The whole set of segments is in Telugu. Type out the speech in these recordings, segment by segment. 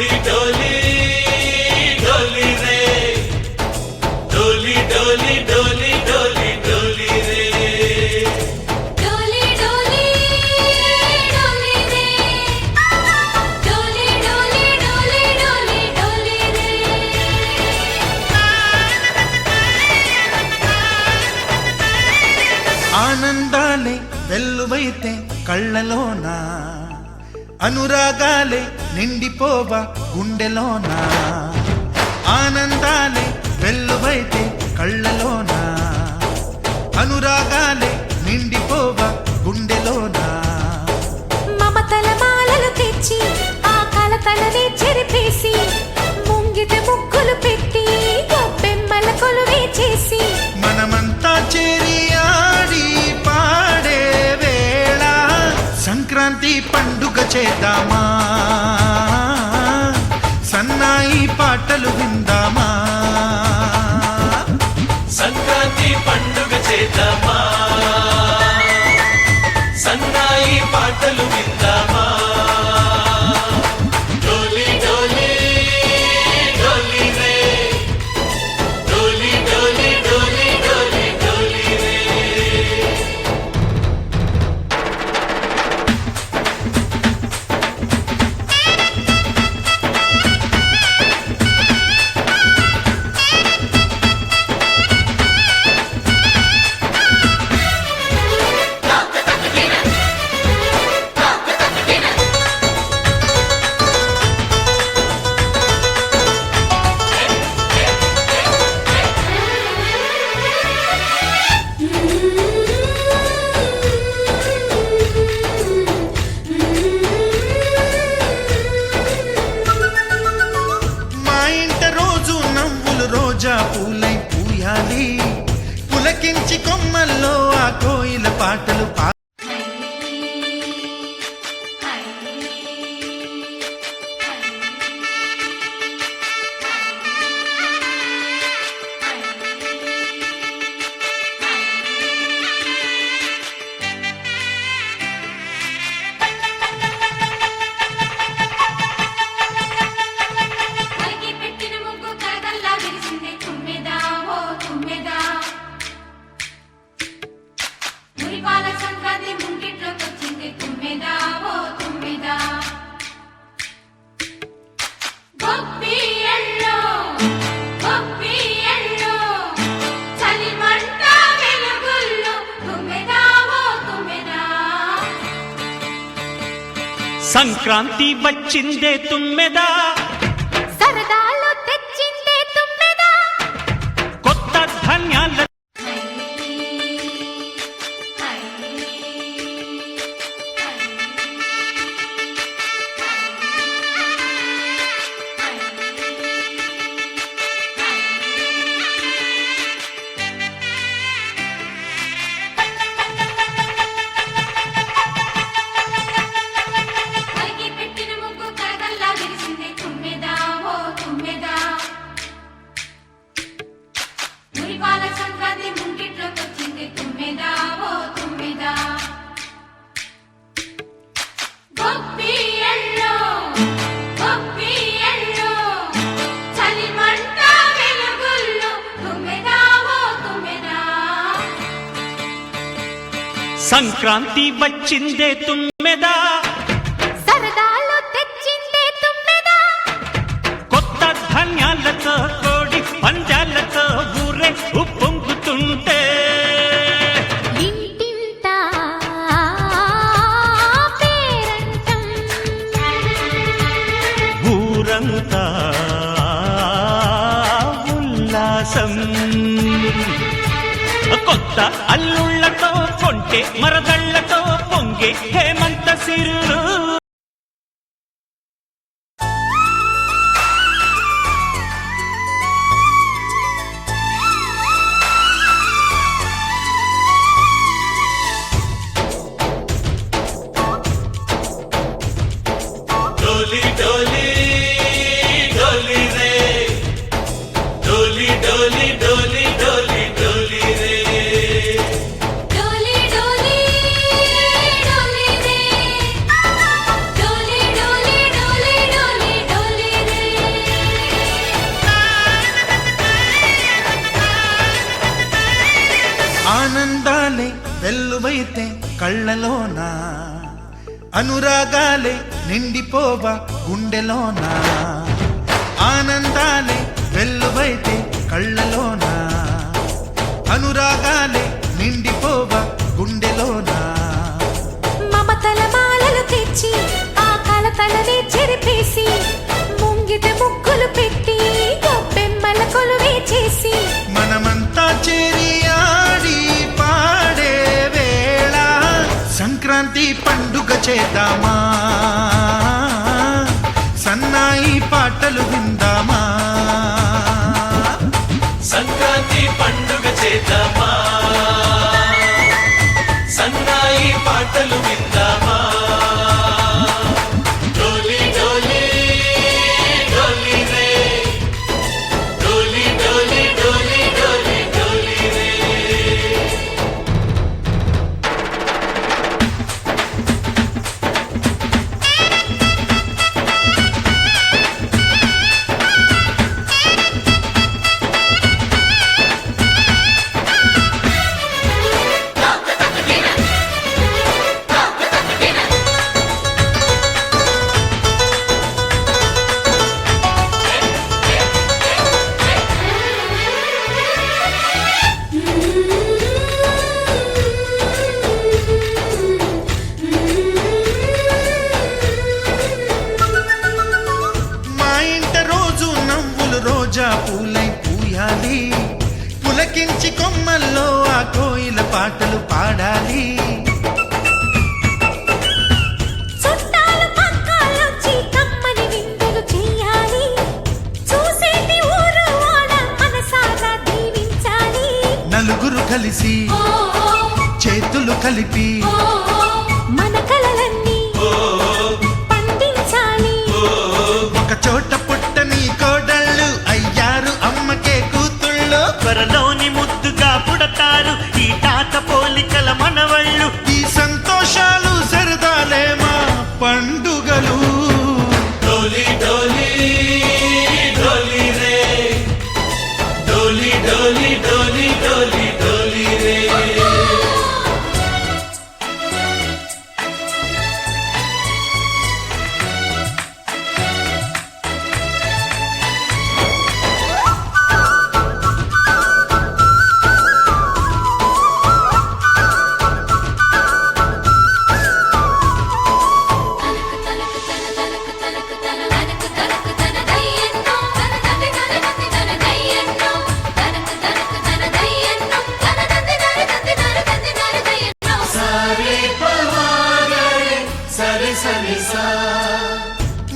डोली डोली डोली रे डोली डोली डोली डोली डोली रे डोली डोली डोली रे डोली डोली डोली डोली डोली रे ఆనందాలే వెల్లువైతే కళ్ళలోనా అనురాగాలే నిండిపోవా గుండెలోనా ఆనందాలే వెల్లువైతే కళ్ళలోనా అనురాగాలే నిండిపోవా గుండెలోనా మమతల మాలలు తెచ్చి ఆ కలతలనే చెరిపేసి ముంగిట ముగ్గులు పెట్టి గొప్పెమ్మల కొలువే చేసి మనమంతా చేరి ఆడి పాడే వేళ సంక్రాంతి పండుగ చేద్దామా సన్నాయి పాటలు విందామా సంక్రాంతి పండుగ చేద్దామా సన్నాయి పాటలు విందామా డోలి డోలి డోలి రే డోలి డోలి డోలి డోలి డోలి రే మా ఇంట రోజు నవ్వులు రోజా పూలై పూయాలి పులకించి కొమ్మల్లో ఆ కోయిల పాటలు పైకి పెట్టిన ముగ్గు కరగల్లా విరిసింది తుమ్మెదా ఓ తుమ్మెదా మురిపాల సంక్రాంతి ముంగిట్లోకి వచ్చింది తుమ్మెదా ఓ తుమ్మెదా గొప్పి ఎల్లో చలిమంట వెలుగుల్లో తుమ్మెదా ఓ తుమ్మెదా సంక్రాంతి వచ్చిందే తుమ్మెదా సరదాలు తెచ్చిందే తుమ్మెదా కొత్త ధాన్యాల పైకి పెట్టిన ముగ్గు కరగల్లా విరిసింది తుమ్మెదా ఓ తుమ్మెదా మురిపాల సంక్రాంతి ముంగిట్లోకి వచ్చింది తుమ్మెదా ఓ తుమ్మెదా గొప్పి ఎల్లో చలిమంట వెలుగుల్లో తుమ్మెదా ఓ తుమ్మెదా సంక్రాంతి వచ్చిందే తుమ్మెదా సరదాలు తెచ్చిందే తుమ్మెదా కొత్త ధాన్యాలతో కోడి పందాలతో ఊరే ఉప్పొంగుతుంటే ఇంటింటా పేరంటం ఊరంతా ఉల్లాసం కొత్త అల్లుళ్ళతో కొంటే మరదళ్లతో పొంగే హేమంత సిరులు डोली डोली डोली रे डोली डोली डोली डोली डोली रे डोली डोली डोली रे కళ్ళలోన అనురాగాలే నిండిపోవా గుండెలోన ఆనందాలే వెల్లువైతే కళ్ళలోన అనురాగాలే నిండిపోవా గుండెలోన మమతల మాలలు తెచ్చి ఆ కలతలనే చెరిపేసి ముంగిట ముగ్గులు పెట్టి గొప్పెమ్మల కొలువే చేసి మనమంతా చేరి ఆడి పాడే వేళ సంక్రాంతి పండుగ చేద్దామా సన్నాయి పాటలు విందామా సంక్రాంతి పండుగ చేద్దామా సన్నాయి పాటలు విందామా డోలి డోలి డోలి రే డోలి డోలి డోలి డోలి డోలి రే మా ఇంట రోజు నవ్వులు రోజా పూలై పూయాలి పులకించి కొమ్మల్లో ఆ కోయిల పాటలు పాడాలి చుట్టాలు పక్కాలొచ్చి కమ్మని విందులు చెయ్యాలి చూసేటి ఊరు వాడ మనసారా దీవించాలి నలుగురు కలిసి చేతులు కలిపి మన కలలన్నీ పండించాలి ఒక చోట పుట్టని కోడళ్ళు అయ్యారు అమ్మకే కూతుళ్ళు త్వరలోని ముద్దుగా పుడతారు ఈ తాత పోలికల మనవళ్ళు ఈ సంతోషాలు సరదాలే మా పండుగలు డోలి డోలి డోలి రే డోలి డోలి డోలి డోలి డోలి రే సరే పవాగరే సరే సరే సా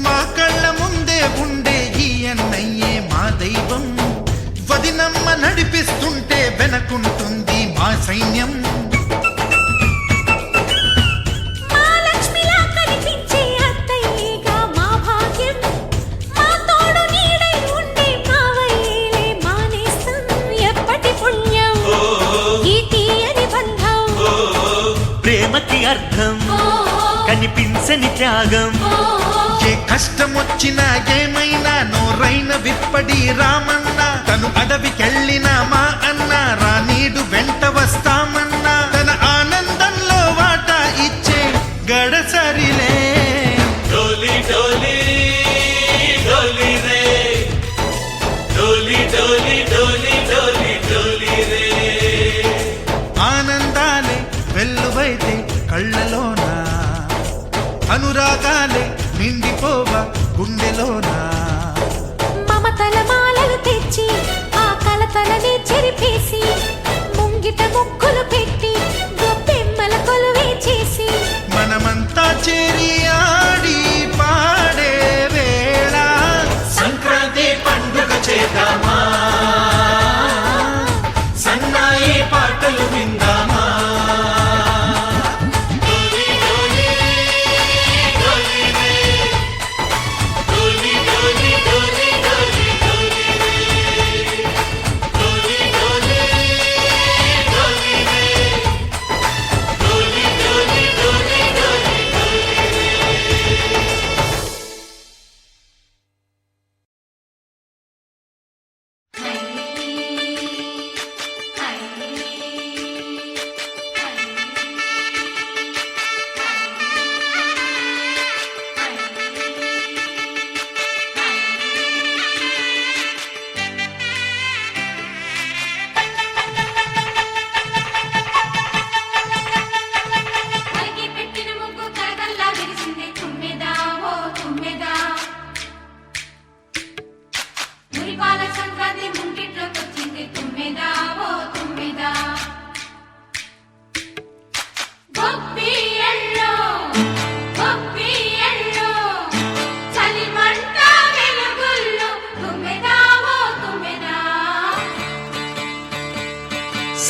మా కళ్ళ ముందే ఉండే ఈ అన్నయ్యే మా దైవం వదినమ్మ నడిపిస్తుంటే వెనకుంటుంది మా సైన్యం మా లక్ష్మిలా కనిపించే అత్తయ్యేగా మా భాగ్యం మా తోడు నీడై ఉండే మావయ్యేలే మా నేస్తం ఎప్పటి పుణ్యం ఈ తీయని బంధం ప్రేమకి అర్థం కనిపించని త్యాగం ఏ కష్టం వచ్చినా ఏమైనా నోరైన విప్పడి రామన్న తను అడవికెళ్ళిన మా అన్న రానీడు వెంట వస్తామన్నా తన ఆనందంలో వాటా ఇచ్చే గడసరిలే డోలి డోలి డోలి రే డోలి డోలి డోలి డోలి డోలి రే ఆనందాలే వెల్లువైతే కళ్ళలోన అనురాగాలే నిండిపోవా గుండెలోన మమతల మాలలు తెచ్చి ఆ కలతలనే చెరిపేసి ముంగిట ముగ్గులు పెట్టి గొప్పెమ్మల కొలువే చేసి మనమంతా చేరి ఆడి పాడే వేళ సంక్రాంతి పండుగ చేద్దామా సన్నాయి పాటలు విందామా డోలి డోలి డోలి రే డోలి డోలి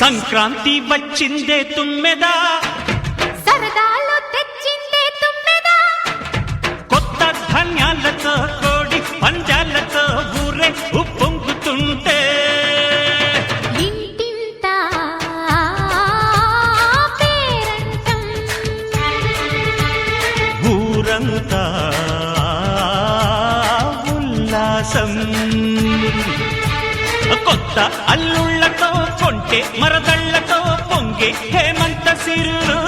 సంక్రాంతి వచ్చిందే తుమ్మెదా సరదాలో తెచ్చిందే తుమ్మెదా కొత్త ధాన్యాలతో కోడి పంజాలతో ఊరే ఉప్పొంగుతుంటే ఇంటింటా పేరంటం ఊరంతా ఉల్లాసం కొత్త అల్లుళ్ళతో కొంటే మరదళ్ళతో పొంగే హేమంత సిరులు